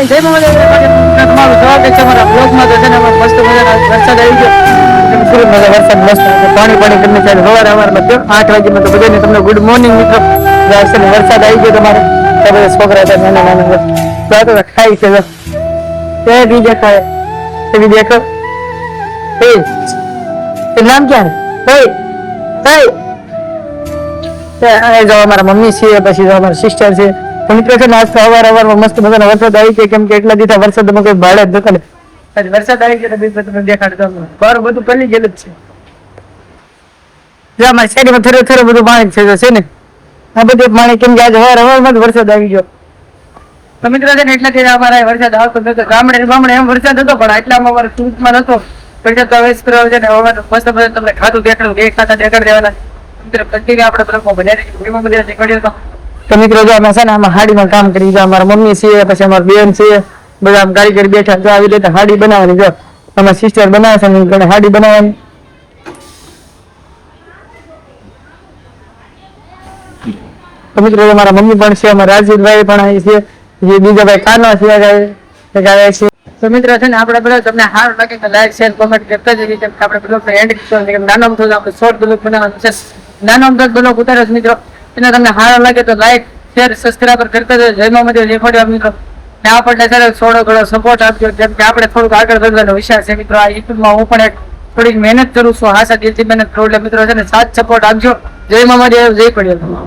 જય મામા તમારું સ્વાગત છે અમારા બ્લોગમાં. તો છે ને મસ્ત મજાનો વરસાદ આવી ગયો. ખૂબ મજા વરસાદ મસ્ત પાણી કરીને ચાલે સવારમાં 8 વાગ્યામાં. તો બધાને તમને ગુડ મોર્નિંગ મિત્રો. વરસાદ આવી ગયો તમારે બધા છોકરા હતા નાના નાના તો ખાઈ છે તે બી દેખાય તે બી દેખો નામ ક્યાં જો અમારા મમ્મી છે, પછી અમારા સિસ્ટર છે. મિત્રો છે ને આજ તો અવારમાં મસ્ત મજાનો વરસાદ આવી ગયો. કેમ કે એટલા દિવસ વરસાદમાં કોઈ ભાડે જ નતો. વરસાદ આવી ગયો તો તમને દેખાડતો બહાર બધું પલી ગયેલું જ છે. જો અમારી શેરીમાં થોડું થોડું બધું પાણી છે ને આ બધું પાણી. કેમ કે આજે હવારમાં જ વરસાદ આવી ગયો. તો મિત્રો છે ને એટલા દિવસ અમારે વરસાદ આવતો નતો. ગામડે એમ વરસાદ હતો પણ એટલામાં અમારે સુરતમાં નતો. પછી તો હવે છે ને મસ્ત મજા તમને ખાતું દેખાડું એક ખાતા દેખાડ દેવાના. તો મિત્રો જો અમે છે ને આમાં હાડીમાં કામ કરી જો અમારા મમ્મી છે, પછી અમારા બેન છે, બધા આમ કારીગર બેઠા. જો આવી રીતે હાડી બનાવવાની. જો અમારા સિસ્ટર બનાવે છે ને હાડી બનાવવાની. તો મિત્રો અમારા મમ્મી પણ છે, અમારા રાજુભાઈ પણ આવી છે, જે બીજા ભાઈ કાનો છે. તો મિત્રો છે ને આપણે બધા તમને સારું લાગે તો લાઈક શેર કોમેન્ટ કરતા જઈએ. કેમ કે આપણે બ્લોગ એન્ડ નાનો થયું આપણે શોર્ટ બ્લોગ બનાવવાનું છે. નાનો બ્લોગ ઉતારે છે મિત્રો. એને તમને સારો લાગે તો લાઈક શેર સબસ્ક્રાઈબર કરતા જજો. જય મામા રેકોર્ડ મિત્રો ને આપણને છે થોડો ઘણો સપોર્ટ આપજો. જેમ કે આપણે થોડુંક આગળ વધવાનો વિચાર છે મિત્રો. આ યુટ્યુબમાં હું પણ થોડીક મહેનત કરું છું. આશા દિલથી મહેનત કરું. એટલે મિત્રો છે ને સાથ સપોર્ટ આપજો. જય મામા જય પડ્યો.